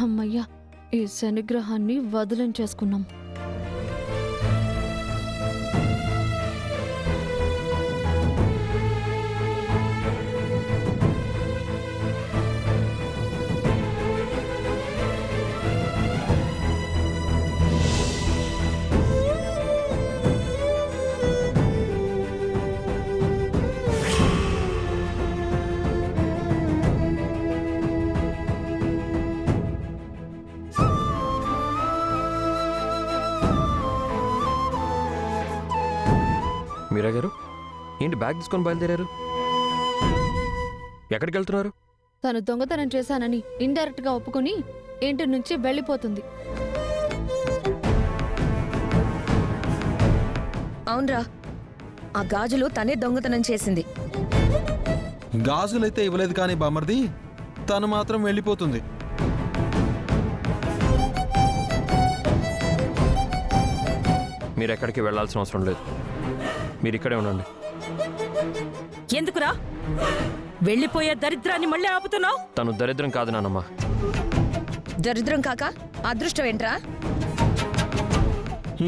అమ్మయ్యా, ఈ శనిగ్రహాన్ని వదిలించేసుకున్నాం. మీరా గారు, ఏంటి బ్యాగ్ తీసుకొని బయలుదేరారు? ఎక్కడికి వెళ్తున్నారు? తను దొంగతనం చేశానని ఇండైరెక్ట్ గా ఒప్పుకుని ఇంటి నుంచి వెళ్ళిపోతుంది. అవునరా, ఆ గాజులు తనే దొంగతనం చేసింది. గాజులైతే ఇవ్వలేదు కానీ బామర్ది, తను మాత్రం వెళ్ళిపోతుంది. మీరు ఎక్కడికి వెళ్ళాల్సిన అవసరం లేదు, మీరు ఇక్కడే ఉండండి. ఎందుకురా వెళ్ళిపోయే దరిద్రాన్ని మళ్ళీ ఆపుతున్నావు? తను దరిద్రం కాదు నానమ్మ. దరిద్రం కాక అదృష్టం ఏంట్రా?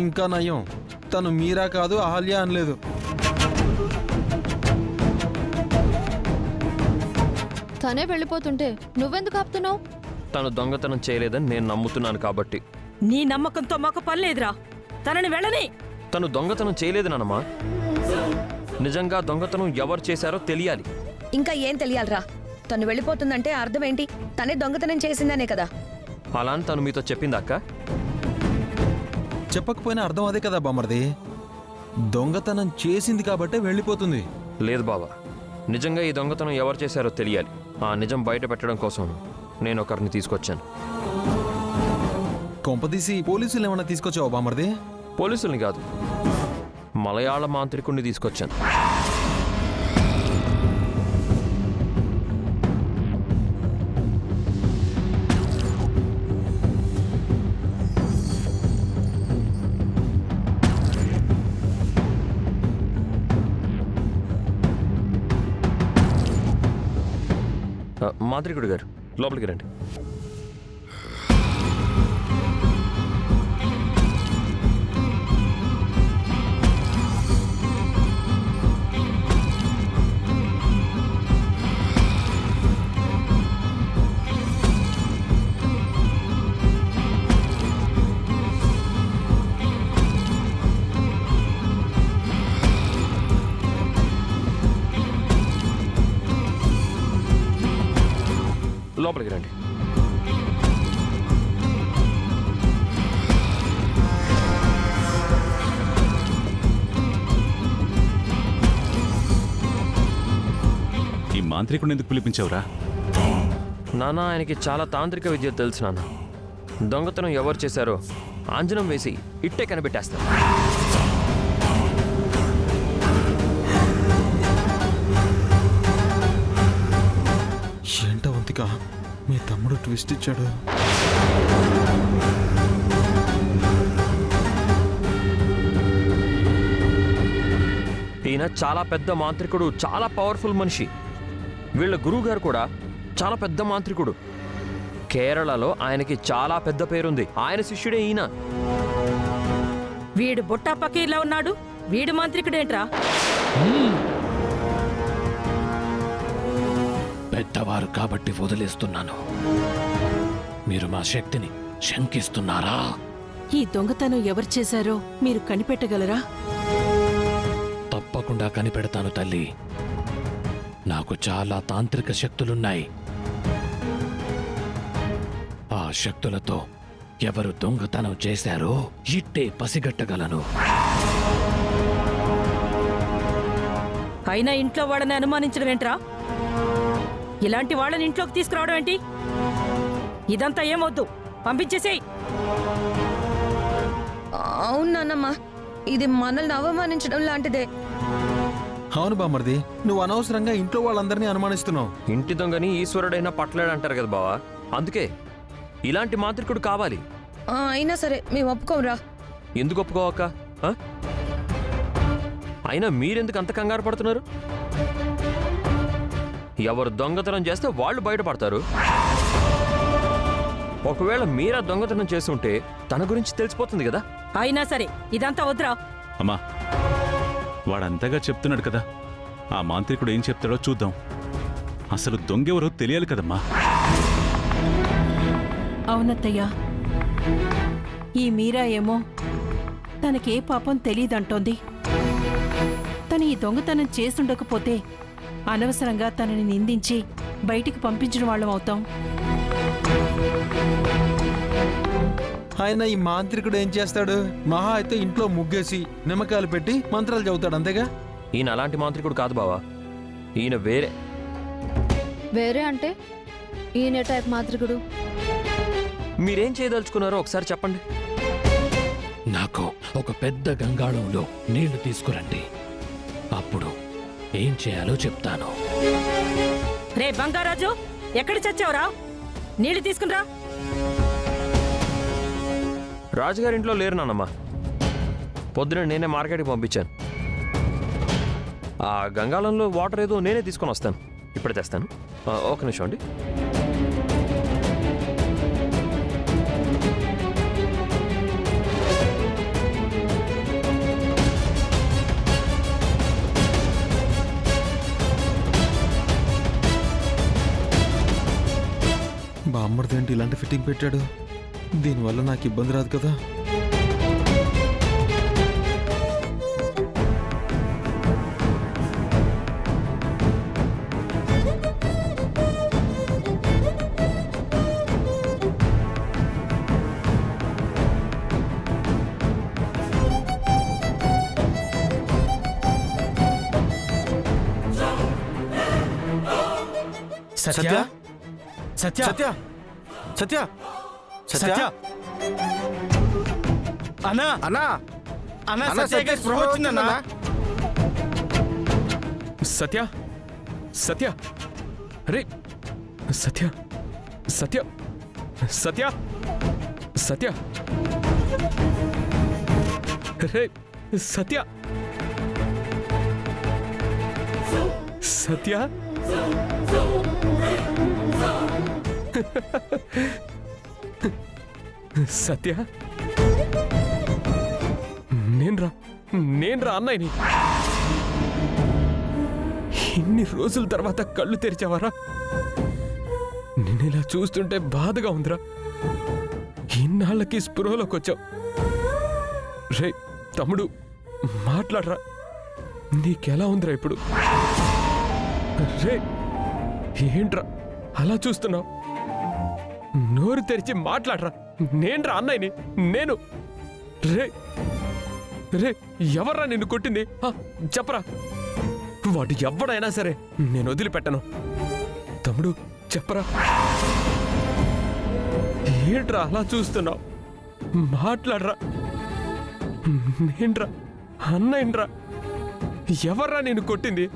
ఇంకా నయం, తను మీరా కాదు అహల్య అనలేదు. తనే వెళ్ళిపోతుంటే నువ్వెందుకు ఆపుతున్నావు? తను దొంగతనం చేయలేదని నేను నమ్ముతున్నాను కాబట్టి. నీ నమ్మకంతో మాకు పనిలేదురా, తనని వెళ్ళని. తను దొంగతనం చేయలేదు నానమ్మ. నిజంగా దొంగతనం ఎవరు చేశారో తెలియాలి. ఇంకా ఏం తెలియాలరా? తను వెళ్ళిపోతుందంటే అర్థం ఏంటి? తనే దొంగతనం చేసిందనే కదా. అలా అని తను మీతో చెప్పిందా అక్క? చెప్పకపోయినా అర్థం అదే కదా బామర్ది, దొంగతనం చేసింది కాబట్టే వెళ్ళిపోతుంది. లేదు బావా, నిజంగా ఈ దొంగతనం ఎవరు చేశారో తెలియాలి. ఆ నిజం బయట పెట్టడం కోసం నేను ఒకరిని తీసుకొచ్చాను. కొంపదీసి పోలీసులు ఏమన్నా తీసుకొచ్చావా బామర్ది? పోలీసుల్ని కాదు, మలయాళ మాంత్రికుణ్ణి తీసుకొచ్చాను. మాంత్రికుడు గారు, లోపలికి రండి. లోపలికి రండి. ఈ మాంత్రికుడిని ఎందుకు పిలిపించావురా? నాన్న, ఆయనకి చాలా తాంత్రిక విద్య తెలుసు నాన్న. దొంగతనం ఎవరు చేశారో ఆంజనం వేసి ఇట్టే కనిపెట్టేస్తారు. ఏంట వంతిక, మీ తమ్ముడు ట్విస్ట్ ఇచ్చాడు. ఈయన చాలా పెద్ద మాంత్రికుడు, చాలా పవర్ఫుల్ మనిషి. వీళ్ళ గురువు గారు కూడా చాలా పెద్ద మాంత్రికుడు. కేరళలో ఆయనకి చాలా పెద్ద పేరుంది. ఆయన శిష్యుడే ఈయన. వీడు బుట్టా పకీర్లా ఉన్నాడు, వీడు మాంత్రికుడేంట్రా? పెద్దవారు కాబట్టి వదిలేస్తున్నాను. మీరు మా శక్తిని శంకిస్తున్నారా? ఈ దొంగతనం ఎవరు చేశారో మీరు కనిపెట్టగలరా? తప్పకుండా కనిపెడతాను తల్లి. నాకు చాలా తాంత్రిక శక్తులున్నాయి. ఆ శక్తులతో ఎవరు దొంగతనం చేశారో ఇట్టే పసిగట్టగలను. అయినా ఇంట్లో వాళ్ళని అనుమానించడం ఏంట్రా? ఇలాంటి వాళ్ళని ఇంట్లోకి తీసుకురావడం ఏంటి? ఇదంతా ఏమొద్దు, పంపించేసేయ్. అవును నాన్నమ్మ, ఇది మనల్ని అవమానించడం లాంటిదే. అవును బామర్ది, నువ్వు అనవసరంగా ఇంట్లో వాళ్ళందరినీ అనుమానిస్తున్నావు. ఇంటి దొంగని ఈశ్వరుడైనా పట్టలేడు అంటారు కదా బావా. అందుకే ఇలాంటి మాంత్రికుడు కావాలి. అయినా సరే మేము ఒప్పుకోంరా. ఎందుకు ఒప్పుకోవక్క? అయినా మీరెందుకు అంత కంగారు పడుతున్నారు? ఎవరు దొంగతనం చేస్తే వాళ్ళు బయటపడతారు. ఒకవేళ మీరా దొంగతనం చేస్తుంటే తన గురించి తెలిసిపోతుంది కదా. అయినా సరే ఇదంతా వద్దురా. అమ్మా వాడంతగా చెప్తున్నాడు కదా, ఆ మాంత్రికుడు ఏం చెప్తాడో చూద్దాం. అసలు దొంగెవరో తెలియాలి కదమ్మా. అవునత్తయ్యా, ఈ మీరా ఏమో తనకే పాపం తెలీదంటోంది. తను ఈ దొంగతనం చేసుండకపోతే అనవసరంగా తనని నిందించి బయటికి పంపించిన వాళ్ళం అవుతాం. ఆయన ఈ మాంత్రికుడు ఏం చేస్తాడు? మహా అయితే ఇంట్లో ముగ్గేసి నిమ్మకాయలు పెట్టి మంత్రాలు చదువుతాడు, అంతేగా. ఈయన అలాంటి మాంత్రికుడు కాదు బావా, ఈయన వేరే. వేరే అంటే ఈయన టైప్ మాంత్రికుడు. మీరేం చేయదలుచుకున్నారో ఒకసారి చెప్పండి. నాకు ఒక పెద్ద గంగాళంలో నీళ్లు తీసుకురండి, అప్పుడు ఏం చేయాలో చెప్తాను. రే బంగారాజు, ఎక్కడ చచ్చావురా? నీళ్లు తీసుకునిరా. రాజుగారి ఇంట్లో లేరు నాన్నమ్మ. పొద్దున నేనే మార్కెట్కి పంపించాను. ఆ గంగాళంలో వాటర్ ఏదో నేనే తీసుకొని వస్తాను. ఇప్పుడే తెస్తాను. ఒక నిమిషం అండి. బామ్మర్దేంటి ఇలాంటి ఫిట్టింగ్ పెట్టాడు? దీనివల్ల నాకు ఇబ్బంది రాదు కదా. సత్య సత్య సత్య సత్య సత్య అన్నా అన్నా అన్నా సత్యకి స్పృహ వచ్చిందన్నా. సత్య సత్య అరే సత్య సత్య సత్య సత్య రే సత్య సత్య సత్య నేన్రా అన్నయ్యని. ఇన్ని రోజుల తర్వాత కళ్ళు తెరిచావారా? నిన్నిలా చూస్తుంటే బాధగా ఉందిరా. ఇన్నాళ్ళకి స్పృహలోకి వచ్చావు. రే తమ్ముడు, మాట్లాడరా. నీకెలా ఉందిరా ఇప్పుడు? రే ఏంట్రా అలా చూస్తున్నావు? నోరు తెరిచి మాట్లాడరా. నేన్రా అన్నయ్యని, నేను. రే రే ఎవర్రా నిన్ను కొట్టింది? చెప్పరా. వాడు ఎవడైనా సరే నేను వదిలిపెట్టను. తమ్ముడు చెప్పరా. ఏంట్రా అలా చూస్తున్నావు? మాట్లాడరా. నేన్రా అన్నయ్యరా. ఎవర్రా నిన్ను కొట్టింది?